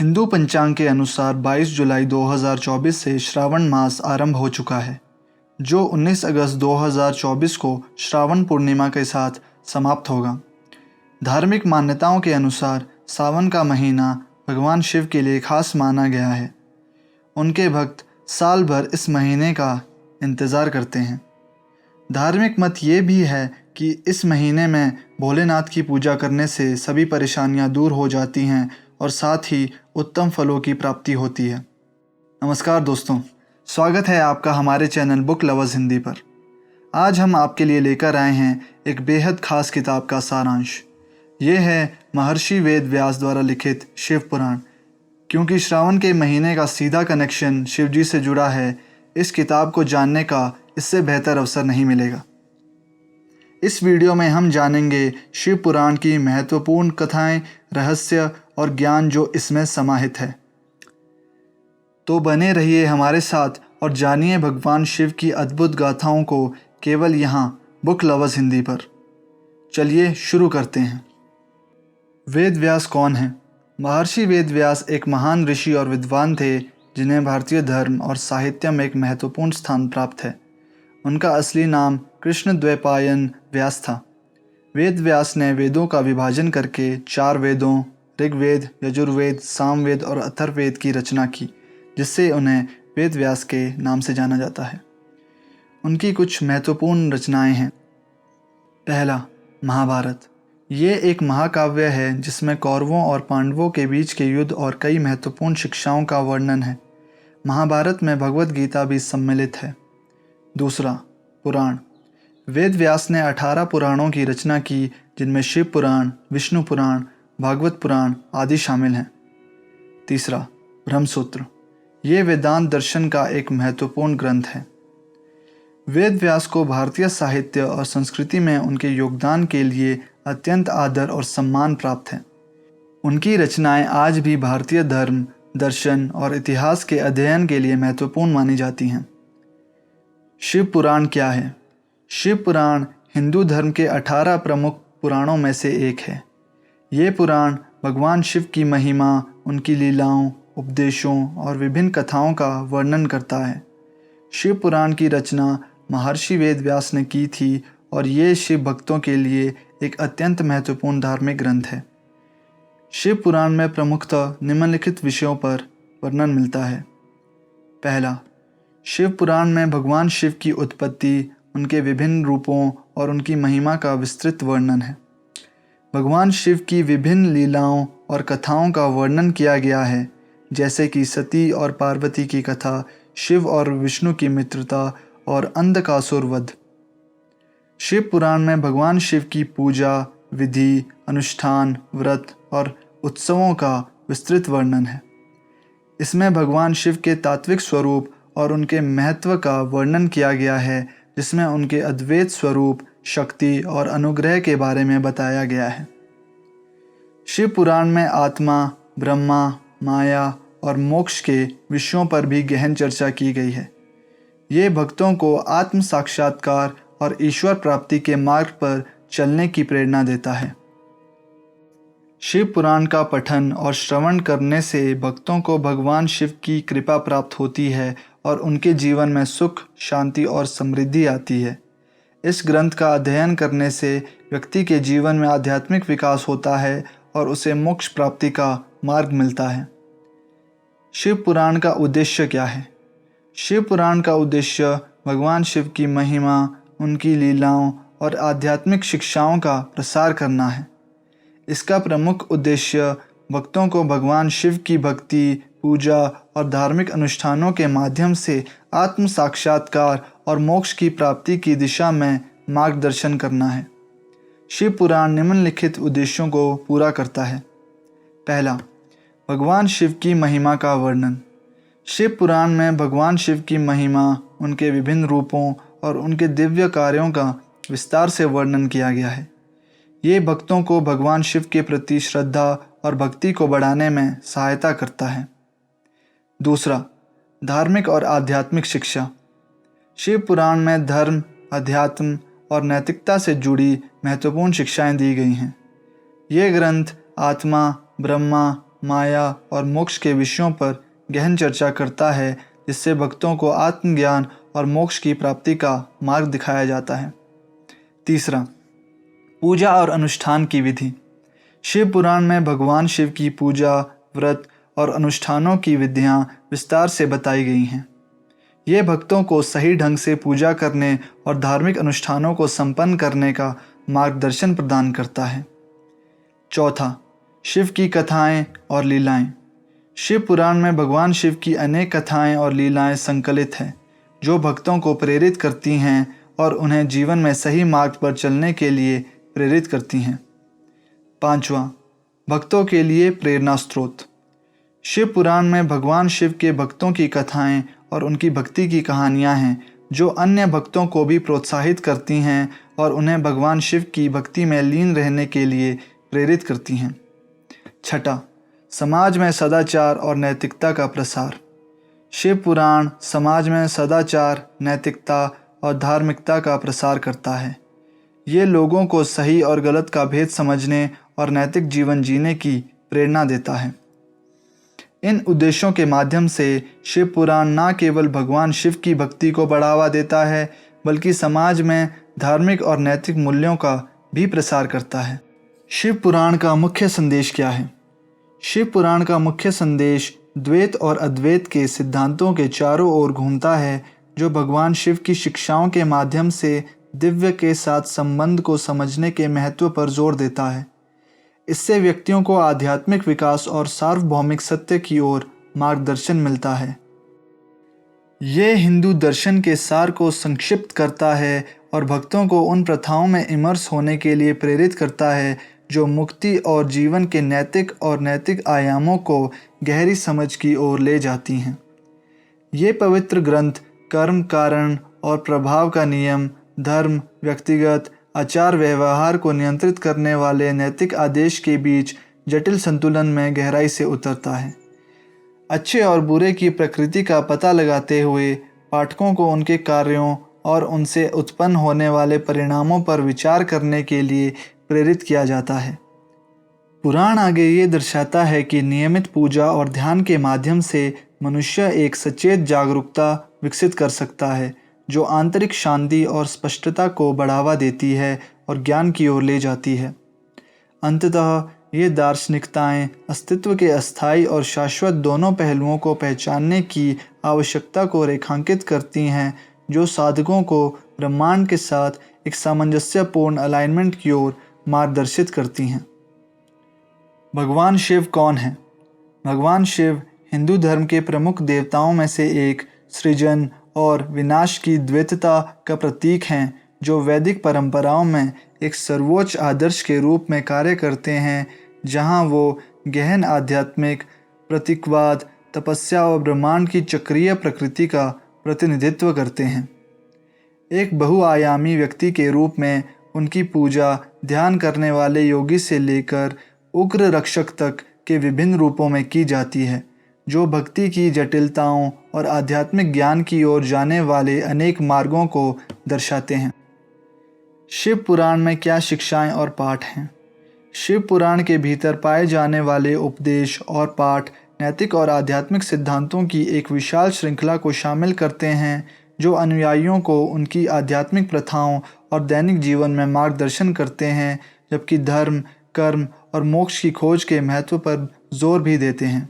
हिंदू पंचांग के अनुसार 22 जुलाई 2024 से श्रावण मास आरंभ हो चुका है, जो 19 अगस्त 2024 को श्रावण पूर्णिमा के साथ समाप्त होगा। धार्मिक मान्यताओं के अनुसार सावन का महीना भगवान शिव के लिए खास माना गया है। उनके भक्त साल भर इस महीने का इंतज़ार करते हैं। धार्मिक मत ये भी है कि इस महीने में भोलेनाथ की पूजा करने से सभी परेशानियां दूर हो जाती हैं और साथ ही उत्तम फलों की प्राप्ति होती है। नमस्कार दोस्तों, स्वागत है आपका हमारे चैनल बुक लवर्स हिंदी पर। आज हम आपके लिए लेकर आए हैं एक बेहद खास किताब का सारांश। ये है महर्षि वेद व्यास द्वारा लिखित शिव पुराण। क्योंकि श्रावण के महीने का सीधा कनेक्शन शिव जी से जुड़ा है, इस किताब को जानने का इससे बेहतर अवसर नहीं मिलेगा। इस वीडियो में हम जानेंगे शिव पुराण की महत्वपूर्ण कथाएं, रहस्य और ज्ञान जो इसमें समाहित है। तो बने रहिए हमारे साथ और जानिए भगवान शिव की अद्भुत गाथाओं को केवल यहाँ बुक लवर्स हिंदी पर। चलिए शुरू करते हैं। वेद व्यास कौन है? महर्षि वेद व्यास एक महान ऋषि और विद्वान थे, जिन्हें भारतीय धर्म और साहित्य में एक महत्वपूर्ण स्थान प्राप्त है। उनका असली नाम कृष्णद्वैपायन व्यास था। वेद व्यास ने वेदों का विभाजन करके 4 वेदों ऋग्वेद, यजुर्वेद, सामवेद और अथर्ववेद की रचना की, जिससे उन्हें वेद व्यास के नाम से जाना जाता है। उनकी कुछ महत्वपूर्ण रचनाएं हैं। पहला, महाभारत। ये एक महाकाव्य है जिसमें कौरवों और पांडवों के बीच के युद्ध और कई महत्वपूर्ण शिक्षाओं का वर्णन है। महाभारत में भगवद गीता भी सम्मिलित है। दूसरा, पुराण। वेद व्यास ने 18 पुराणों की रचना की, जिनमें शिव पुराण, विष्णु पुराण, भागवत पुराण आदि शामिल हैं। तीसरा, ब्रह्मसूत्र। ये वेदांत दर्शन का एक महत्वपूर्ण ग्रंथ है। वेद व्यास को भारतीय साहित्य और संस्कृति में उनके योगदान के लिए अत्यंत आदर और सम्मान प्राप्त है। उनकी रचनाएं आज भी भारतीय धर्म, दर्शन और इतिहास के अध्ययन के लिए महत्वपूर्ण मानी जाती हैं। शिव पुराण क्या है? शिव पुराण हिंदू धर्म के 18 प्रमुख पुराणों में से एक है। ये पुराण भगवान शिव की महिमा, उनकी लीलाओं, उपदेशों और विभिन्न कथाओं का वर्णन करता है। शिव पुराण की रचना महर्षि वेद व्यास ने की थी और ये शिव भक्तों के लिए एक अत्यंत महत्वपूर्ण धार्मिक ग्रंथ है। शिव पुराण में प्रमुखतः निम्नलिखित विषयों पर वर्णन मिलता है। पहला, शिव पुराण में भगवान शिव की उत्पत्ति, उनके विभिन्न रूपों और उनकी महिमा का विस्तृत वर्णन है। भगवान शिव की विभिन्न लीलाओं और कथाओं का वर्णन किया गया है, जैसे कि सती और पार्वती की कथा, शिव और विष्णु की मित्रता और अंधकासुर वध। शिव पुराण में भगवान शिव की पूजा, विधि, अनुष्ठान, व्रत और उत्सवों का विस्तृत वर्णन है। इसमें भगवान शिव के तात्विक स्वरूप और उनके महत्व का वर्णन किया गया है, जिसमें उनके अद्वैत स्वरूप, शक्ति और अनुग्रह के बारे में बताया गया है। शिव पुराण में आत्मा, ब्रह्मा, माया और मोक्ष के विषयों पर भी गहन चर्चा की गई है। ये भक्तों को आत्म साक्षात्कार और ईश्वर प्राप्ति के मार्ग पर चलने की प्रेरणा देता है। शिव पुराण का पठन और श्रवण करने से भक्तों को भगवान शिव की कृपा प्राप्त होती है और उनके जीवन में सुख, शांति और समृद्धि आती है। इस ग्रंथ का अध्ययन करने से व्यक्ति के जीवन में आध्यात्मिक विकास होता है और उसे मोक्ष प्राप्ति का मार्ग मिलता है। शिव पुराण का उद्देश्य क्या है? शिव पुराण का उद्देश्य भगवान शिव की महिमा, उनकी लीलाओं और आध्यात्मिक शिक्षाओं का प्रसार करना है। इसका प्रमुख उद्देश्य भक्तों को भगवान शिव की भक्ति, पूजा और धार्मिक अनुष्ठानों के माध्यम से आत्म साक्षात्कार और मोक्ष की प्राप्ति की दिशा में मार्गदर्शन करना है। शिव पुराण निम्नलिखित उद्देश्यों को पूरा करता है। पहला, भगवान शिव की महिमा का वर्णन। शिव पुराण में भगवान शिव की महिमा, उनके विभिन्न रूपों और उनके दिव्य कार्यों का विस्तार से वर्णन किया गया है। ये भक्तों को भगवान शिव के प्रति श्रद्धा और भक्ति को बढ़ाने में सहायता करता है। दूसरा, धार्मिक और आध्यात्मिक शिक्षा। शिव पुराण में धर्म, अध्यात्म और नैतिकता से जुड़ी महत्वपूर्ण शिक्षाएं दी गई हैं। ये ग्रंथ आत्मा, ब्रह्मा, माया और मोक्ष के विषयों पर गहन चर्चा करता है, जिससे भक्तों को आत्मज्ञान और मोक्ष की प्राप्ति का मार्ग दिखाया जाता है। तीसरा, पूजा और अनुष्ठान की विधि। शिव पुराण में भगवान शिव की पूजा, व्रत और अनुष्ठानों की विधियाँ विस्तार से बताई गई हैं। ये भक्तों को सही ढंग से पूजा करने और धार्मिक अनुष्ठानों को संपन्न करने का मार्गदर्शन प्रदान करता है। चौथा, शिव की कथाएं और लीलाएं। शिव पुराण में भगवान शिव की अनेक कथाएं और लीलाएं संकलित हैं, जो भक्तों को प्रेरित करती हैं और उन्हें जीवन में सही मार्ग पर चलने के लिए प्रेरित करती हैं। पांचवा, भक्तों के लिए प्रेरणा स्रोत। शिव पुराण में भगवान शिव के भक्तों की कथाएं और उनकी भक्ति की कहानियां हैं, जो अन्य भक्तों को भी प्रोत्साहित करती हैं और उन्हें भगवान शिव की भक्ति में लीन रहने के लिए प्रेरित करती हैं। छठा, समाज में सदाचार और नैतिकता का प्रसार। शिव पुराण समाज में सदाचार, नैतिकता और धार्मिकता का प्रसार करता है। ये लोगों को सही और गलत का भेद समझने और नैतिक जीवन जीने की प्रेरणा देता है। इन उद्देश्यों के माध्यम से शिव पुराण न केवल भगवान शिव की भक्ति को बढ़ावा देता है, बल्कि समाज में धार्मिक और नैतिक मूल्यों का भी प्रसार करता है। शिव पुराण का मुख्य संदेश क्या है? शिव पुराण का मुख्य संदेश द्वैत और अद्वैत के सिद्धांतों के चारों ओर घूमता है, जो भगवान शिव की शिक्षाओं के माध्यम से दिव्य के साथ संबंध को समझने के महत्व पर जोर देता है। इससे व्यक्तियों को आध्यात्मिक विकास और सार्वभौमिक सत्य की ओर मार्गदर्शन मिलता है। ये हिंदू दर्शन के सार को संक्षिप्त करता है और भक्तों को उन प्रथाओं में इमर्स होने के लिए प्रेरित करता है, जो मुक्ति और जीवन के नैतिक और नैतिक आयामों को गहरी समझ की ओर ले जाती हैं। ये पवित्र ग्रंथ कर्म, कारण और प्रभाव का नियम, धर्म, व्यक्तिगत आचार व्यवहार को नियंत्रित करने वाले नैतिक आदेश के बीच जटिल संतुलन में गहराई से उतरता है। अच्छे और बुरे की प्रकृति का पता लगाते हुए पाठकों को उनके कार्यों और उनसे उत्पन्न होने वाले परिणामों पर विचार करने के लिए प्रेरित किया जाता है। पुराण आगे ये दर्शाता है कि नियमित पूजा और ध्यान के माध्यम से मनुष्य एक सचेत जागरूकता विकसित कर सकता है, जो आंतरिक शांति और स्पष्टता को बढ़ावा देती है और ज्ञान की ओर ले जाती है। अंततः ये दार्शनिकताएं अस्तित्व के अस्थायी और शाश्वत दोनों पहलुओं को पहचानने की आवश्यकता को रेखांकित करती हैं, जो साधकों को ब्रह्मांड के साथ एक सामंजस्यपूर्ण अलाइनमेंट की ओर मार्गदर्शित करती हैं। भगवान शिव कौन है? भगवान शिव हिंदू धर्म के प्रमुख देवताओं में से एक, सृजन और विनाश की द्वैतता का प्रतीक हैं, जो वैदिक परंपराओं में एक सर्वोच्च आदर्श के रूप में कार्य करते हैं, जहां वो गहन आध्यात्मिक प्रतीकवाद, तपस्या और ब्रह्मांड की चक्रीय प्रकृति का प्रतिनिधित्व करते हैं। एक बहुआयामी व्यक्ति के रूप में उनकी पूजा ध्यान करने वाले योगी से लेकर उग्र रक्षक तक के विभिन्न रूपों में की जाती है, जो भक्ति की जटिलताओं और आध्यात्मिक ज्ञान की ओर जाने वाले अनेक मार्गों को दर्शाते हैं। शिव पुराण में क्या शिक्षाएं और पाठ हैं? शिव पुराण के भीतर पाए जाने वाले उपदेश और पाठ नैतिक और आध्यात्मिक सिद्धांतों की एक विशाल श्रृंखला को शामिल करते हैं, जो अनुयायियों को उनकी आध्यात्मिक प्रथाओं और दैनिक जीवन में मार्गदर्शन करते हैं, जबकि धर्म, कर्म और मोक्ष की खोज के महत्व पर जोर भी देते हैं।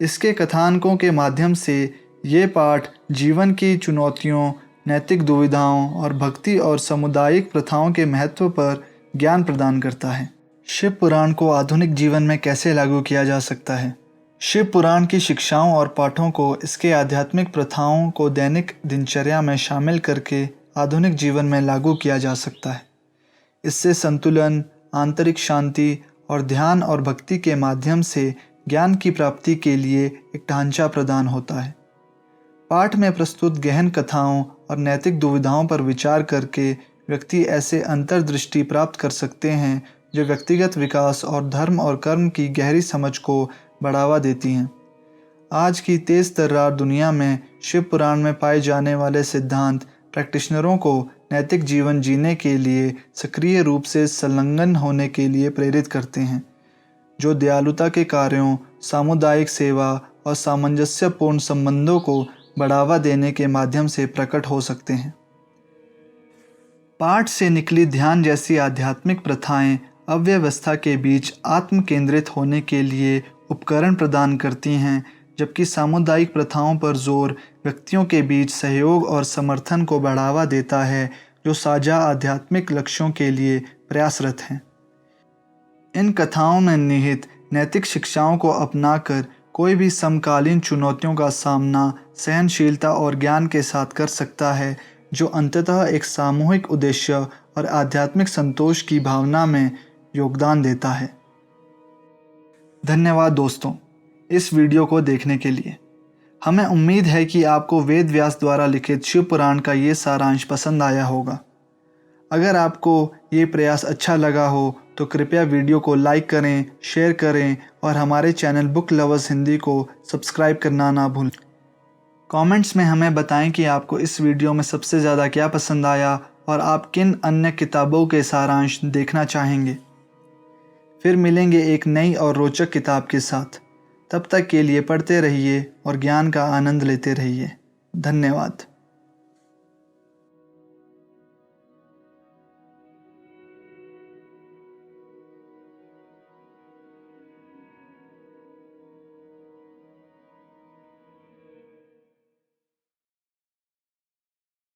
इसके कथानकों के माध्यम से ये पाठ जीवन की चुनौतियों, नैतिक दुविधाओं और भक्ति और सामुदायिक प्रथाओं के महत्व पर ज्ञान प्रदान करता है। शिव पुराण को आधुनिक जीवन में कैसे लागू किया जा सकता है? शिव पुराण की शिक्षाओं और पाठों को इसके आध्यात्मिक प्रथाओं को दैनिक दिनचर्या में शामिल करके आधुनिक जीवन में लागू किया जा सकता है। इससे संतुलन, आंतरिक शांति और ध्यान और भक्ति के माध्यम से ज्ञान की प्राप्ति के लिए एक ढांचा प्रदान होता है। पाठ में प्रस्तुत गहन कथाओं और नैतिक दुविधाओं पर विचार करके व्यक्ति ऐसे अंतर्दृष्टि प्राप्त कर सकते हैं, जो व्यक्तिगत विकास और धर्म और कर्म की गहरी समझ को बढ़ावा देती हैं। आज की तेज़ तर्रार दुनिया में शिव पुराण में पाए जाने वाले सिद्धांत प्रैक्टिशनरों को नैतिक जीवन जीने के लिए सक्रिय रूप से संलग्न होने के लिए प्रेरित करते हैं। जो दयालुता के कार्यों, सामुदायिक सेवा और सामंजस्यपूर्ण संबंधों को बढ़ावा देने के माध्यम से प्रकट हो सकते हैं। पाठ से निकली ध्यान जैसी आध्यात्मिक प्रथाएं अव्यवस्था के बीच आत्म केंद्रित होने के लिए उपकरण प्रदान करती हैं, जबकि सामुदायिक प्रथाओं पर जोर व्यक्तियों के बीच सहयोग और समर्थन को बढ़ावा देता है, जो साझा आध्यात्मिक लक्ष्यों के लिए प्रयासरत हैं। इन कथाओं में निहित नैतिक शिक्षाओं को अपनाकर कोई भी समकालीन चुनौतियों का सामना सहनशीलता और ज्ञान के साथ कर सकता है, जो अंततः एक सामूहिक उद्देश्य और आध्यात्मिक संतोष की भावना में योगदान देता है। धन्यवाद दोस्तों, इस वीडियो को देखने के लिए। हमें उम्मीद है कि आपको वेद व्यास द्वारा लिखित शिव पुराण का ये सारांश पसंद आया होगा। अगर आपको ये प्रयास अच्छा लगा हो तो कृपया वीडियो को लाइक करें, शेयर करें और हमारे चैनल बुक लवर्स हिंदी को सब्सक्राइब करना ना भूलें। कमेंट्स में हमें बताएं कि आपको इस वीडियो में सबसे ज़्यादा क्या पसंद आया और आप किन अन्य किताबों के सारांश देखना चाहेंगे। फिर मिलेंगे एक नई और रोचक किताब के साथ। तब तक के लिए पढ़ते रहिए और ज्ञान का आनंद लेते रहिए। धन्यवाद।